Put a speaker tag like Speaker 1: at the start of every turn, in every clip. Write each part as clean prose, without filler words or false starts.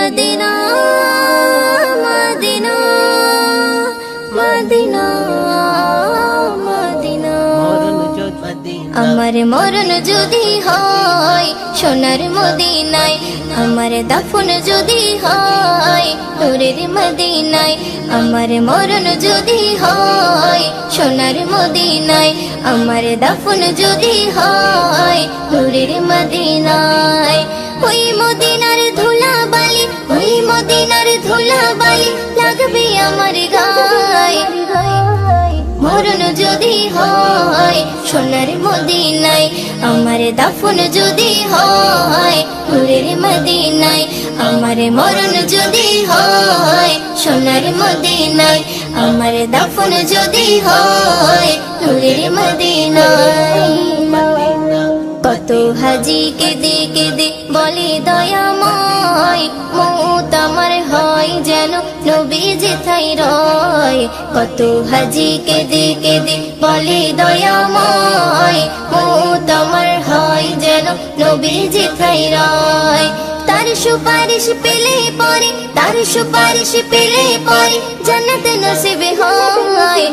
Speaker 1: Medina Medina Medina Medina. আমার মরণ যদি হয় সোনার মদিনায়, আমার দাফন যদি হয় নূরের মদিনায়। আমার মরণ যদি হয় সোনার মদিনায়, আমার দাফন যদি হয় নূরের মদিনায়। ওই মদিনার ধুলা বালি, ওই মদিনার ধুলা বালি লাগবে আমার গায়ে। মরণ যদি হয় সোনার মদিনায়, আমার দাফন যদি হয় নূরের মদিনায়। আমার মরণ যদি হয় সোনার মদিনায়, আমার দাফন যদি হয় নূরের মদিনায়। কত হাজি কেঁদে কেঁদে বলে দয়াময়, মৌত আমার হয় যেন নবী যেথায় রয়। কত হাজি কেঁদে কেঁদে বলে দয়াময়, মৌত আমার হয় যেন নবী যেথায় রয়। তার সুপারিশ পেলে পরে, তার সুপারিশ পেলে পরে জান্নাত নসিব হয়।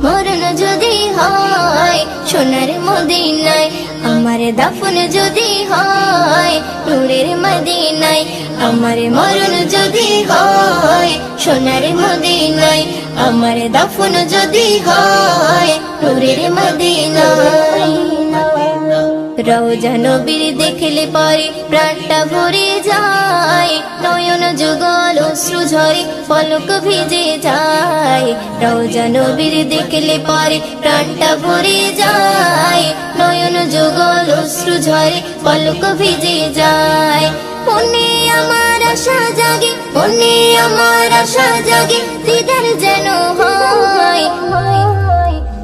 Speaker 1: মরণ যদি হয় সোনার মদিনায়, আমার দাফন যদি হয় নূরের মদিনায়। আমার মরণ যদি হয় সোনার মদিনায়, আমার দাফন যদি হয় নূরের মদিনায়। রওজা নবীর দেখলে পরে প্রাণটা ভরে যায়, নয়ন যুগল অশ্রু ঝরে পলক ভিজে যায়। রওজা নবীর দেখলে পরে প্রাণটা ভরে যায়, নয়ন যুগল অশ্রু ঝরে পলক ভিজে যায়। মনে আমার আশা জাগে, মনে আমার আশা জাগে দিদার যেন হয়।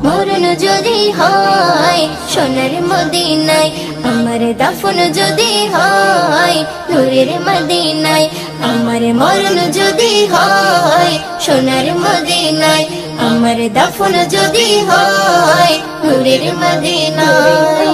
Speaker 1: মরণ যদি হয় সোনার মদিনায়, আমার দাফন যদি হয় নূরের মদিনায়। আমার মরণ যদি হয় সোনার মদিনায়, আমার দাফন যদি হয় নূরের মদিনায়।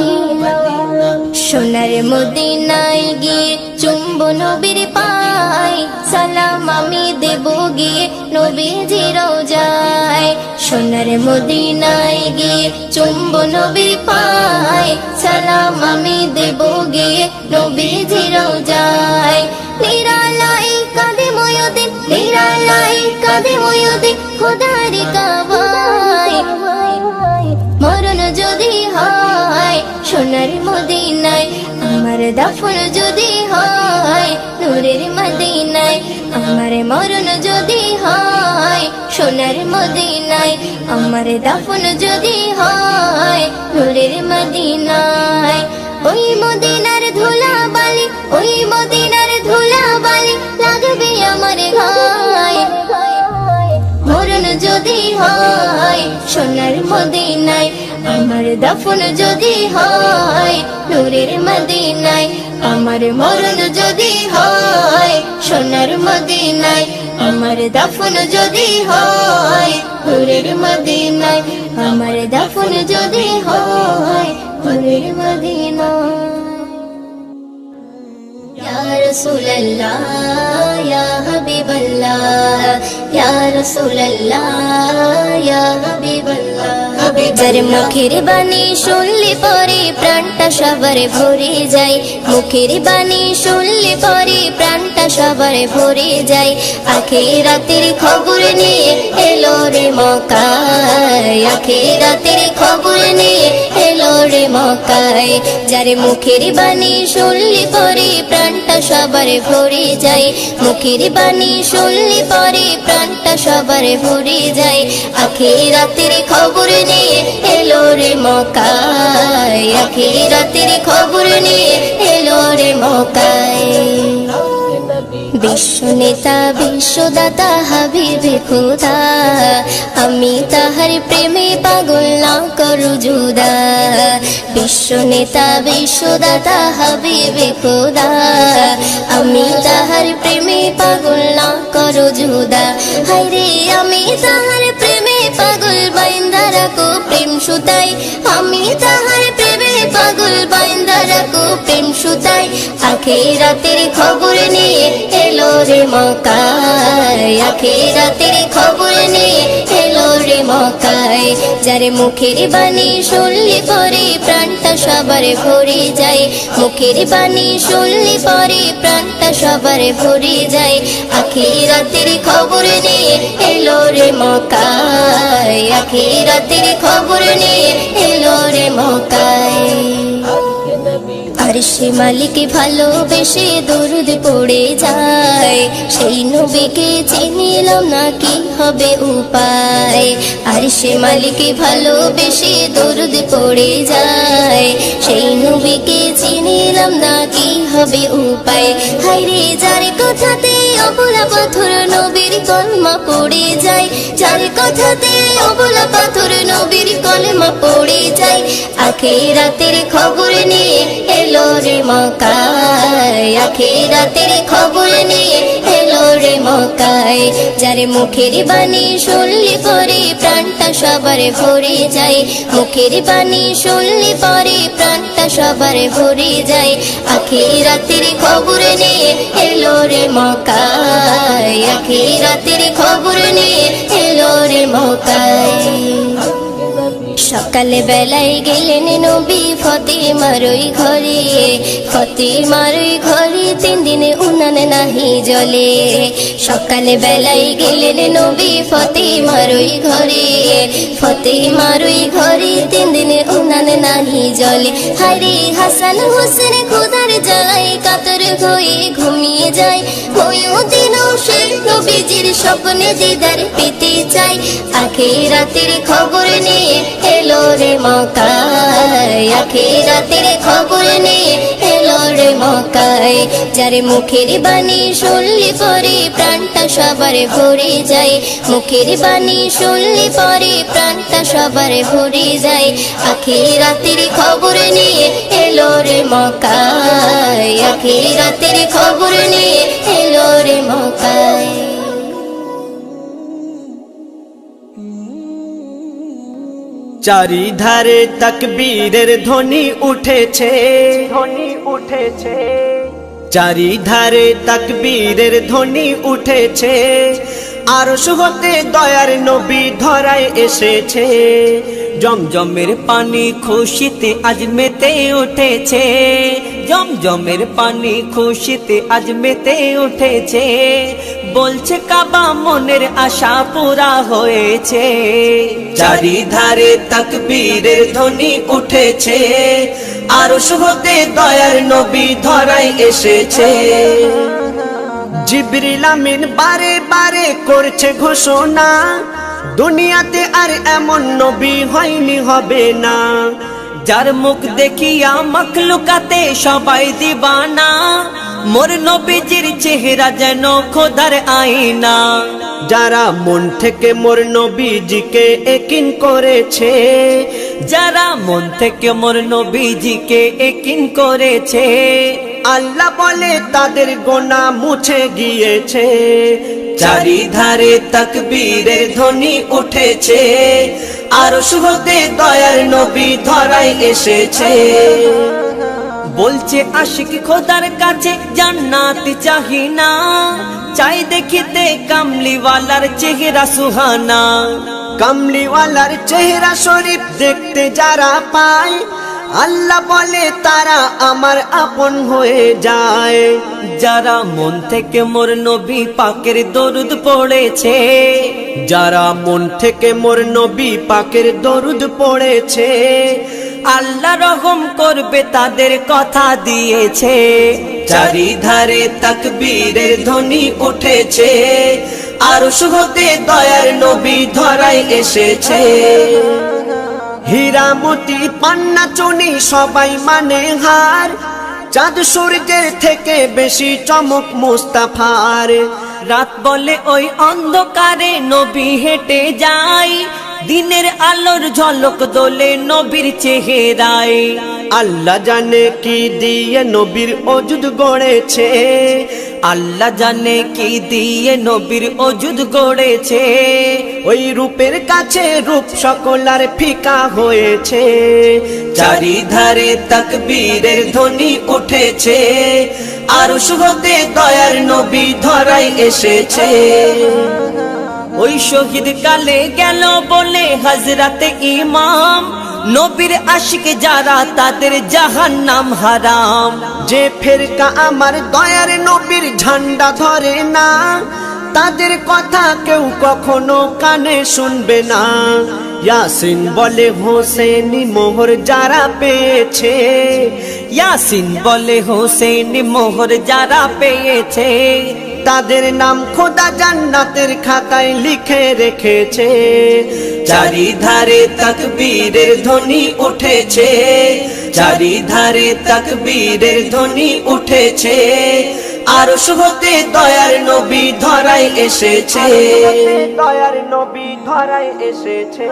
Speaker 1: সোনার মদিনায় গিয়ে চুম্বো নবীর পায়, সালাম আমি দেব গিয়ে নবীজির রওজায়। সোনার মদিনায় গিয়ে চুম্বো নবীর পায়, সালাম আমি দেব গিয়ে নবীজির রওজায়। নিরালাই কাঁদে ময়ূদিন, নিরালাই কাঁদে ময়ূদিন খোদার কাবায়। মরণ যদি হয় সোনার মদিনায়, আমার দাফন যদি হয় নূরের মদিনায়। আমার মরণ যদি হয় সোনার মদিনায়, আমার দাফন যদি হয় নূরের মদিনায়। ওই মদিনার ধুলা বালি, ওই মদিনার ধুলা বালি লাগবে আমার গায়ে। মরণ যদি হয় সোনার মদিনায়, আমার দাফন যদি হয় নূরের মদিনায়। আমার মরণ যদি হয় সোনার মদিনায়, আমার দাফন যদি হয় নূরের মদিনায়। আমার দাফন যদি হয় নূরের মদিনায়। ইয়া রাসূলুল্লাহ ইয়া হাবিবাল্লাহ, ইয়া রাসূলুল্লাহ ইয়া হাবিবাল্লাহ। যার মুখের বাণী শুনলে পরে প্রাণটা সবার ভরে যায়, মুখের বাণী শুনলে পরে প্রাণটা সবার ভরে যায়। আখিরাতের খবর নিয়ে এলো রে মক্কায়, আখিরাতের খবর নিয়ে এলো রে মক্কায়। যার মুখের বাণী শুনলে পরে প্রাণটা সবার ভরে যায়, মুখের বাণী শুনলে পরে প্রাণটা সবার ভরে যায়। আখিরাতের খবর নিয়ে এলো রে মক্কায়, আখিরাতের খবর নিয়ে এলো রে মক্কায়। বিশ্ব নেতা বিশ্বদাতা হাবিবে খোদা, আমি তাহার প্রেমে পাগল না করু জুদা। বিশ্ব নেতা বিশ্বদাতা হাবিবে খোদা, আমি তাহার প্রেমে পাগল না করু জুদা। হায়রে আমি তাহার প্রেমে পাগল বাইন্দা রাখো প্রেম সুতাই, আমি তাহার প্রেমে পাগল বাইন্দা রাখো থাকো প্রেম সুতায় আখিরাতের খবর নিয়ে এলো রে মক্কায় আখিরাতের খবর নিয়ে এলো রে মক্কায় যার মুখের বাণী শুনলে পরে প্রাণটা সবার ভরে যায় মুখের বাণী শুনলে পরে প্রাণটা সবার ভরে যায় আখিরাতের খবর নিয়ে এলো রে মক্কায় আখিরাতের খবর নিয়ে এলো রে মক্কায় আরশে মালিক ভালোবেসে দরুদ পড়ে যায় সেই নবীকে চিনিলাম না কি হবে উপায় আরশে মালিক ভালোবেসে দরুদ পড়ে যায় সেই নবীকে চিনিলাম না কি হবে উপায় হায়রে যার কথাতে অবলা পাথর নবীর কলমা পড়ে যায় যার কথাতে অবলা পাথর নবীর কলমা পড়ে যায় আখিরাতের খবর নিয়ে এলো রে মক্কায় আখিরাতের খবর নিয়ে এলো রে মক্কায় যার মুখের বাণী শুনলে পরে প্রাণটা সবার ভরে যায় মুখের বাণী শুনলে পরে প্রাণটা সবার ভরে যায় আখিরাতের খবর নিয়ে এলো রে মক্কায় আখিরাতের খবর নিয়ে এলো রে মক্কায় সকালে বেলায় গেলেন নবী ফতেমার ওই ঘরে ফতেমার ওই ঘরে 3 দিনে উনান নাহি জ্বলে সকালে বেলায় গেলেন নবী ফতেমার ওই ঘরে ফতেমার ওই ঘরে 3 দিনে উনান নাহি জ্বলে হায়রে হাসান হোসেন খোদার জ্বালায় কাতর হয়ে ঘুমিয়ে যায় ওইও দিনও সে নবীজির স্বপ্নে দিদার পেতে চায় আখিরাতের খবর নিয়ে এলো রে মক্কায় আখিরাতের খবর নিয়ে এলো রে মক্কায় যার মুখের বাণী শুনলে পরে প্রাণটা সবার ভরে যায় মুখের বাণী শুনলে পরে প্রাণটা সবার ভরে যায় আখিরাতের খবর নিয়ে এলো রে মক্কায় আখিরাতের খবর নিয়ে এলো রে মক্কায়
Speaker 2: চারিধারে তাকবীরের ধ্বনি উঠেছে চারিধারে তাকবীরের ধ্বনি উঠেছে আরশ হতে দয়ার নবী ধরায় এসেছে জমজমের পানি খুশিতে আজ মেতে উঠেছে জমজমের পানি খুশিতে আজ মেতে উঠেছে বলছে কাবা মনের আশা পুরা হয়েছে চারিধারে তাকবীরের ধ্বনি উঠেছে আরশ হতে দয়ার নবী ধরায় এসেছে জিবরিল আমিন বারে বারে করছে ঘোষণা দুনিয়াতে আর এমন নবী হয়নি হবে না যার মুখ দেখিয়া মখলুকাতে সবাই দিবানা মোর নবীজির চেহারা যেন খোদার আয়না যারা মন থেকে মোর নবীজিকে একিন করেছে যারা মন থেকে মোর নবীজিকে একিন করেছে আল্লাহ বলে তাদের গোনাহ মুছে গিয়েছে চারিধারে তাকবীরের ধ্বনি উঠেছে আরশ হতে দয়ার নবী ধরায় এসেছে বলছে আশিক খোদার কাছে জান্নাত চাহি না চাই দেখিতে কামলিওয়ালার চেহারা সুহানা কামলিওয়ালার চেহারা শরীফ দেখতে যারা পায় আল্লাহ বলে তারা আমার আপন হয়ে যায় যারা মন থেকে মোর নবী পাকের দরুদ পড়েছে যারা মন থেকে মোর নবী পাকের দরুদ পড়েছে আল্লাহ রহম করবে তাদের কথা দিয়েছে চারিধারে তাকবীরের ধ্বনি উঠেছে আরশ হতে দয়ার নবী ধরায় এসেছে হীরা মতি পান্না চুনি সবাই মানে হার চাঁদ সূর্যের থেকে বেশি চমক মুস্তাফার রাত বলে ওই অন্ধকারে নবী হেঁটে যায়
Speaker 3: দিনের আলোর ঝলক দোলে নবীর চেহারায়।
Speaker 2: আল্লাহ জানে কি দিয়ে নবীর অজুদ গড়েছে,
Speaker 3: আল্লাহ জানে কি দিয়ে নবীর অজুদ গড়েছে।
Speaker 2: ওই রূপের কাছে রূপ সকলার ফিকা হয়েছে।
Speaker 3: চারিধারে তাকবীরের ধ্বনি উঠেছে, আরশ হতে দয়ার নবী ধরায় এসেছে। ওই শহীদ কালে গেল বলে হযরতে ইমাম, নবীর আশিক যারা তাদের জাহান্নাম হারাম।
Speaker 2: যে ফেরকা আমার দয়ার নবীর ঝান্ডা ধরে না, তাদের কথা কেউ কখনো কানে শুনবে না। ইয়াসিন বলে হোসেনি মোহর যারা পেয়েছে,
Speaker 3: ইয়াসিন বলে হোসেন মোহর যারা পেয়েছে,
Speaker 2: তাদের নাম খোদা জান্নাতের খাতায় লিখে রেখেছে।
Speaker 3: চারিধারে তাকবীরের ধ্বনি উঠেছে, চারিধারে তাকবীরের ধ্বনি উঠেছে। আরশ হতে দয়ার নবী ধরায় এসেছে,
Speaker 2: দয়ার নবী ধরায় এসেছে।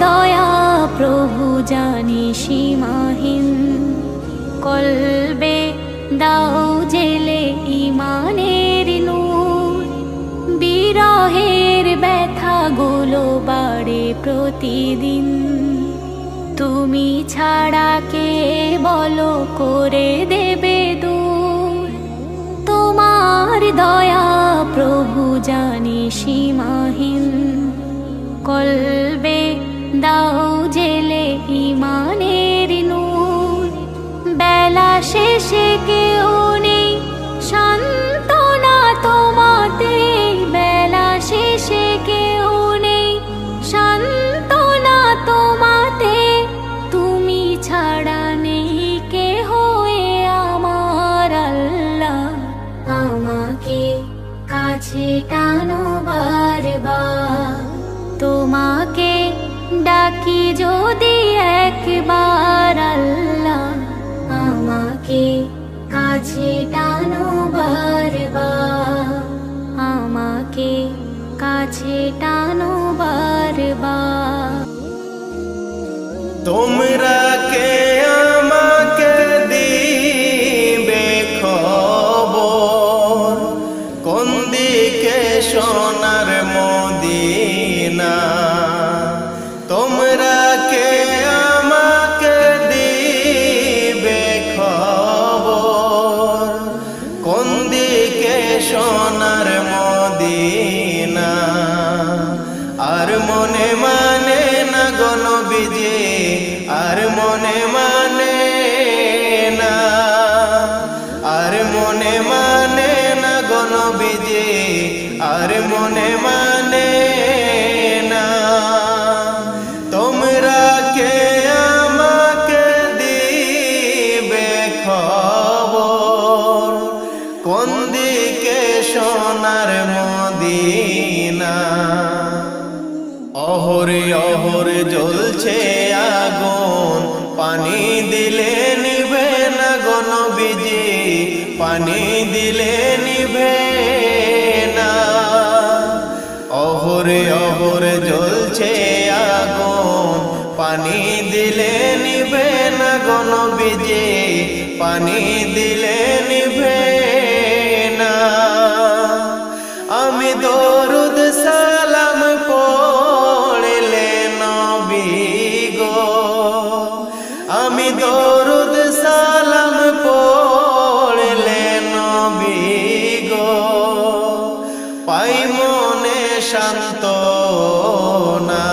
Speaker 4: দয়া প্রভু জানি সীমাহীন, কলবে দাও জেলে ইমানের নূর। বিরহের ব্যথাগুলো বাড়ে প্রতিদিন, তুমি ছাড়া কে বলো করে দেবে দূর। তোমার দয়া প্রভু জানি সীমাহীন, কলবে দাও জেলে ইমানের নূর। বেলা শেষে কেউ নেই সান্ত্বনা তোমাতে, বেলা শেষে কেউ নেই সান্ত্বনা তোমাতে। তুমি ছাড়া নেই কে হয়ে আমার আল্লাহ, আমাকে কাছে টানো বারবার। তোমাকে ডাকি যদি একবার আল্লাহ, আমাকে কাছে কাছে টানো বারবার, আমাকে কাছে টানো বারবার।
Speaker 5: তোমরা কে আমাকে দিবে খবর, কোন দিকে সোনার মদিনা? তোমরা কে আমাকে দিবে খবর, কোন দিকে সোনার মদিনা? আর মনে মানে না গো নবীজি, আর মনে মানে না, আর মনে মানে না গো নবীজি, আর মনে মানে না। তোমরা কে আমাকে দিবে খবর, কোন দিকে সোনার মদিনা? অহরে অহরে জ্বলছে আগুন, পানি দিলে নিভে না গো নবীজি, পানি দিলে নিভে না। অহরে অহরে জ্বলছে আগুন, পানি দিলে নিভে না গো নবীজি, পানি দিলে নিভে না। আমি দরুদ সালাম পড়লে নবী গো, আমি দরুদ সালাম পড়লে নবী গো, পাই মনে সান্ত্বনা।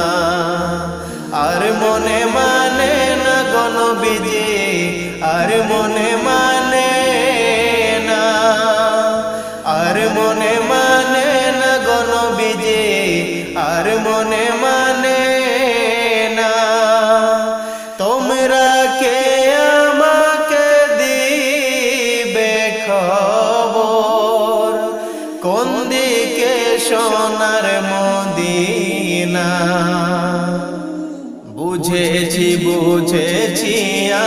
Speaker 5: আর মনে মানে না গো নবীজি, আর মনে মানে না, আর মনে মানে না গো নবীজি, আর মনে মানে না। তোমরা কে আমাকে দিবে খবর, কোন দিকে সোনার মদিনা? বুঝেছি বুঝেছি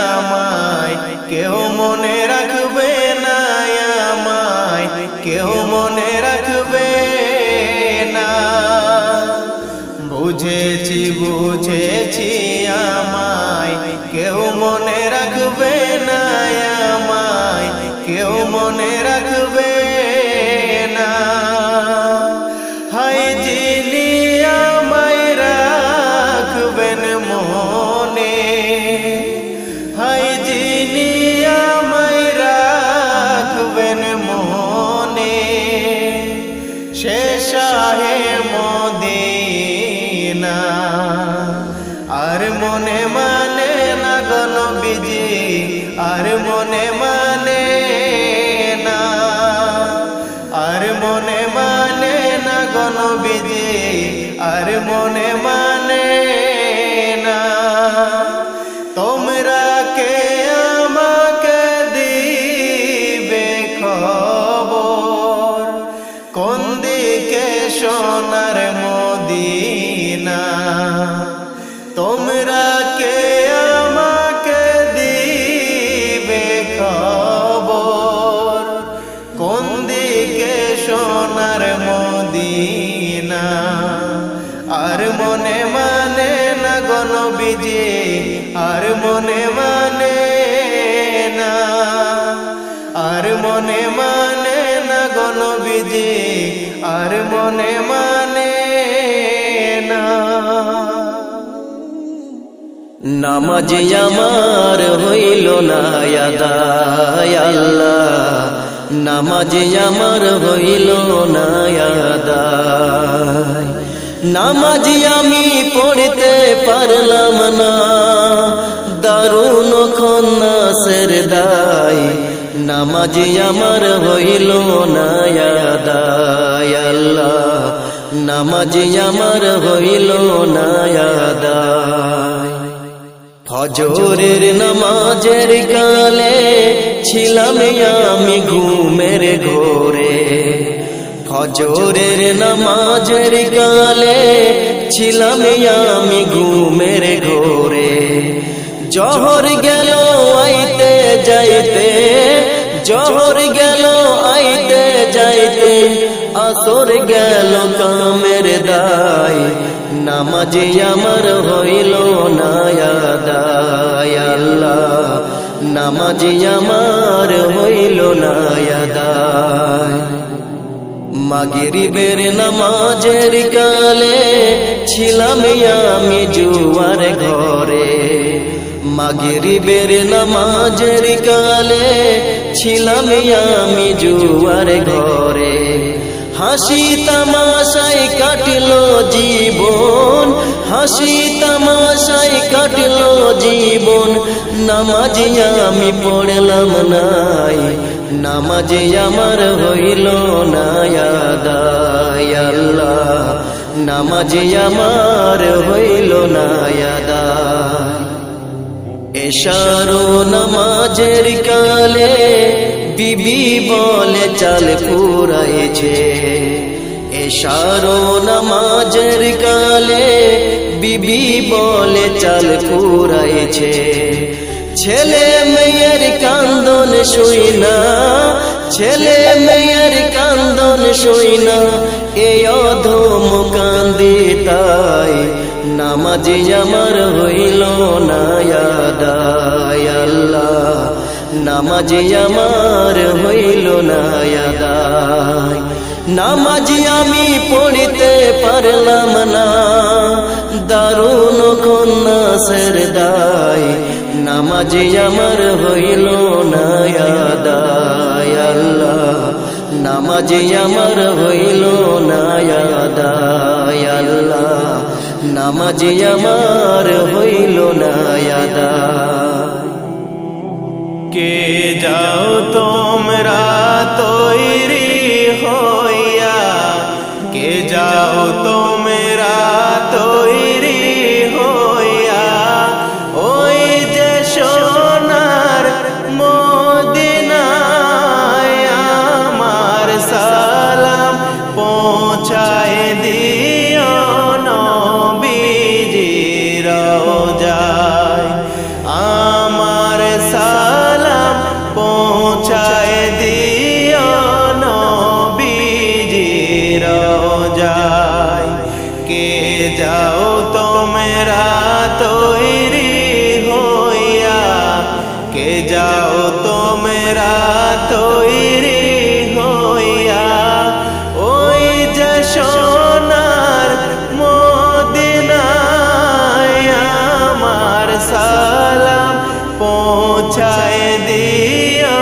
Speaker 5: আমায় কেউ মনে রাখবে না, আমায় কেউ মনে রাখবে না। বুঝেছি বুঝেছি আমায় কেউ মনে রাখবে না, আমায় কেউ মনে রাখবে না। হায় যিনি আমায় রাখবেন মনে, হায় যিনি আমায় রাখবেন মনে, সে শাহে মদিনা। আর মনে মানে না গো নবীজি, আর মনে মানে না, আর মনে মানে না গো নবীজি, আর মনে মানে না। তোমরা কে আমাকে দিবে খবর, কোন দিকে সোনার মদিনা? তোমরা কে আমাকে দিবে খবর, কোন দিকে সোনার মদিনা? আর মনে মানে না গো নবীজি, আর মনে মানে না, আর মনে মানে না গো নবীজি, আর মনে মানে না।
Speaker 6: নামাজ আমার হইল না আদায় আল্লাহ, নামাজ আমার হইল না আদায়। নামাজ আমি পড়তে পারলাম না, দারুণ খন্নাসের দায়। নামাজ আমার হইল না আদায় আল্লাহ, নামাজ আমার হইল না আদায়। ফজরের নামাজের কালে ছিলাম আমি ঘুমের ঘোরে, ফজরের নামাজের কালে ছিলাম আমি ঘুমের ঘোরে। জহর গেল আইতে যাইতে জহর গেল আইতে যাইতে আসর গেল কামের দায় নামাজি আমার হইল না আদায় আল্লাহ নামাজি আমার হইল না আদায় মাগরিবের নামাজের কালে ছিলাম আমি জুয়ার ঘরে মাগরিবের নামাজের কালে ছিলাম আমি জুয়ার ঘরে হাসি তামাশায় কাটলো জীবন হাসি তামাশায় কাটলো জীবন নামাজি আমি পড়লাম নাই নামাজি আমার হইল না আদায় আল্লাহ নামাজি আমার হইল না আদায় এশারো নামাজের কালে বিবি বলে চাল ফুরাইছে এশারো নামাজের কালে বিবি বলে চাল ফুরাইছে ছেলে মেয়ের কান্দন শুই না ছেলে মেয়ের কান্দন শুই না এই অধম কান্দি তাই নামাজি আমার হইল না আদায় আল্লাহ নামাজি আমার হইল না আদায় নামাজি আমি পড়িতে পারলাম না দারুণ কন্যা দায় নামাজি আমার হইল না আদায় আল্লাহ নামাজি আমার হইল না আদায় আল্লাহ নামাজি আমার হইল না আদায়
Speaker 5: কে যাও তোমরা তৈরি হইয়া কে যাও তোমরা তৈরি হইয়া ওই যে সোনার মদিনায় আমার সালাম পৌঁছায় দিও নবীজির রওজায় আমার সালাম পৌঁছায় দিও নবীজির রওজায় কে যাও তোমরা তৈরি হইয়া কে যাও তোমরা তৈরি হইয়া ওই যে সোনার মদিনায় আমার সালাম পৌঁছায় দিও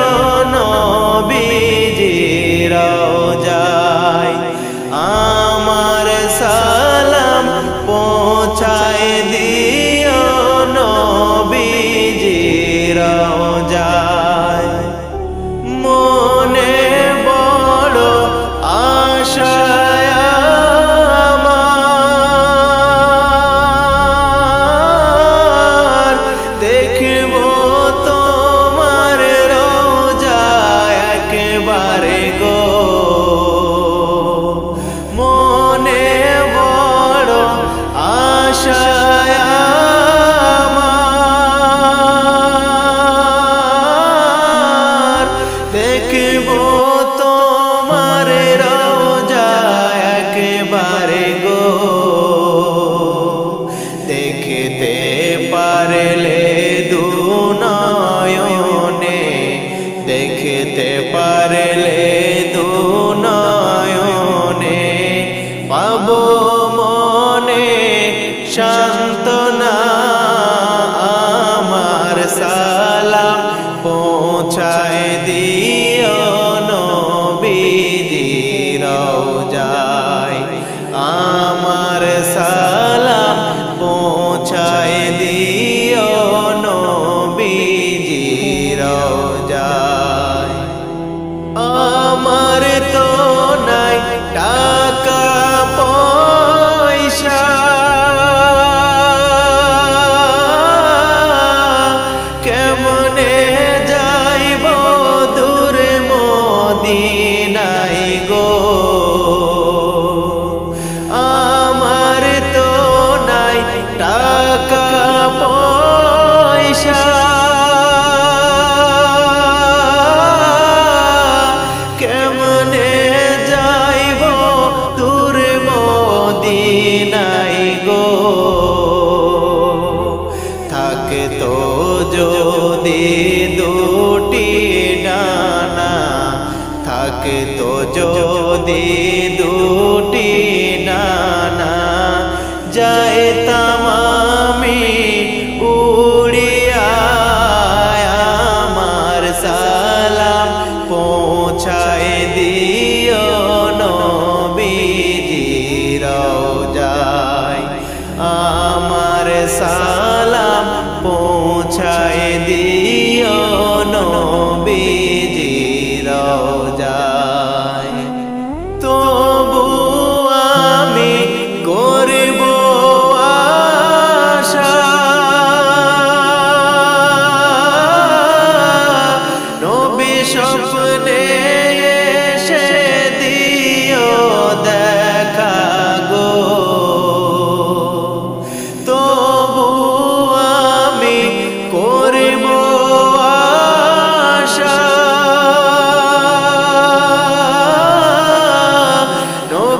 Speaker 5: নবীজির রওজায় আমার সালাম পৌঁছায় দিও নবীজির রওজায় মনে বড় আশা আমার দেখব তোমার রওজা একেবারে গো মনে বড় আশা আমার দেখব তোমার রওজা একেবারে গো দেখতে পারলে দুনয়নে দেখতে পারলে দুনয়নে পাবো মনে সান্ত্বনা আমার সালাম পৌঁছায় দিও নবীজির রওজায় আমার সালাম পৌঁছায় দিও নবীজির রওজায় আমার তো নাই টাকা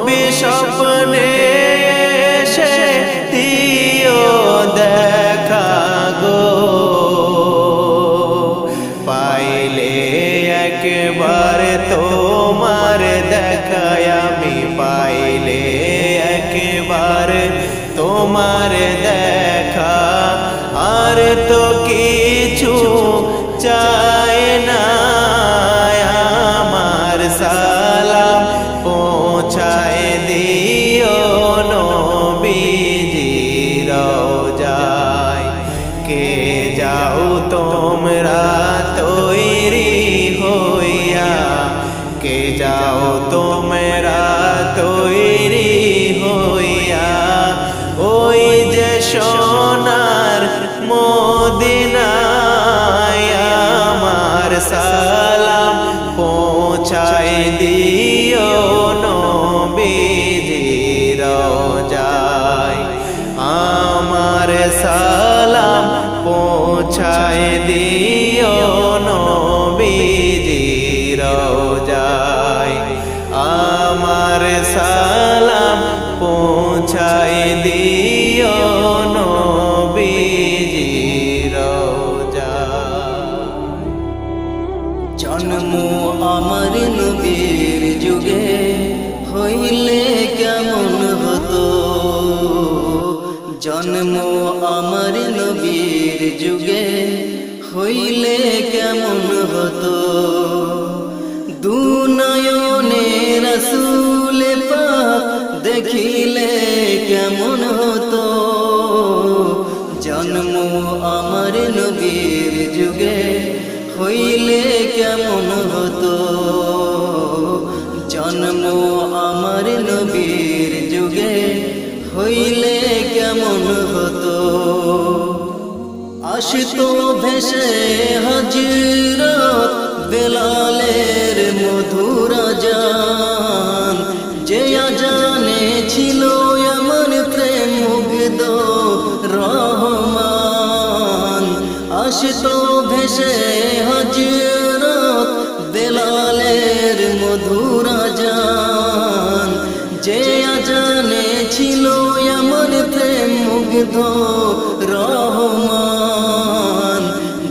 Speaker 5: নবী স্বপ্নে এসে দিও দেখা গো, পাইলে একবার তোমার দেখা আমি, পাইলে একবার তোমার দেখা, আর তো কিছু চাই না, আমার সালাম পৌঁছায় দিও নবীজি রওজায়। কে যাও তোমরা তৈরি হইয়া, কে যাও তোমরা তৈরি হইয়া, ওই যে সোনার মদিনায় আমার সালাম পৌঁছায় দিও নবীজি রওজায়, আমার সালাম পৌঁছায় দিও নবীজি রওজায়, আমার সালাম পৌঁছায় দিও নবীজি রওজায়।
Speaker 6: জন্ম আমার নবীর যুগে হইলে কেমন হতো, জন্ম আমার নবীর যুগে হইলে কেমন হতো, দুনয়নে রাসূল পাক দেখিলে কেমন হতো, জন্ম আমার নবীর যুগে হইলে কেমন হতো, জন্ম আমার নবীর যুগে হইলে কেমন হতো, আসতো ভেসে হযরত বেলালের মধুর আযান, যে আযানে ছিল এমন প্রেম মুগ্ধ রহমান, আসতো ভেসে হযরত বেলালের মধুর আযান, যে আযানে ছিল এমন প্রেম মুগ্ধ রহমান,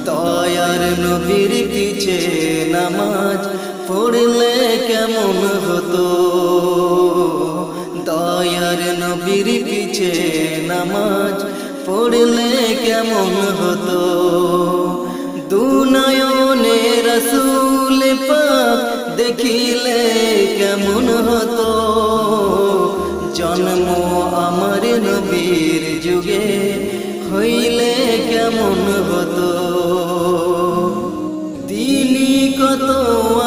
Speaker 6: দয়ার নবীর পিছে নামাজ পড়লে কেমন হতো, দয়ার নবীর পিছে নামাজ পড়লে কেমন হতো, দুনয়নে রাসূল পাক দেখিলে কেমন হতো, জন্ম আমার নবীর যুগে হইলে কেমন হতো, দিনই কত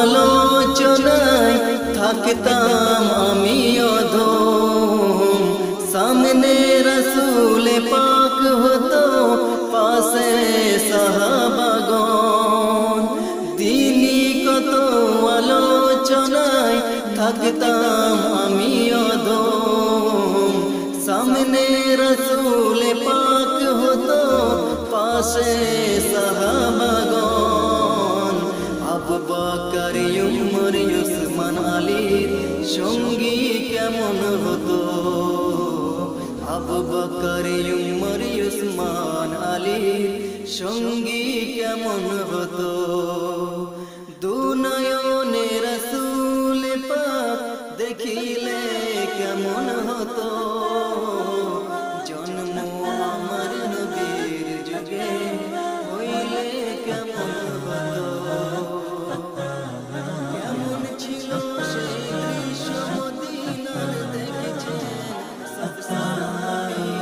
Speaker 6: আলোচনায় থাকতাম আমি অধম, সামনে রাসূল পাক হতো পাশে সাহাবাগণ, দিনই কত আলোচনায় থাকতাম আমি অধম, সামনে রাসূল পাক হতো পাশে সাহাবাগণ, আবু বকর উমর উসমান আলীর সঙ্গী কেমন হতো, আবু বকর উমর উসমান আলীর সঙ্গী কেমন হতো, দুনয়নে রাসূল পাক দেখিলে কেমন হতো, জন্ম আমার নবীর যুগে হইলে কেমন হতো, কেমন ছিল সেই দৃশ্য মদিনার দেখেছেন সব সাহাবী।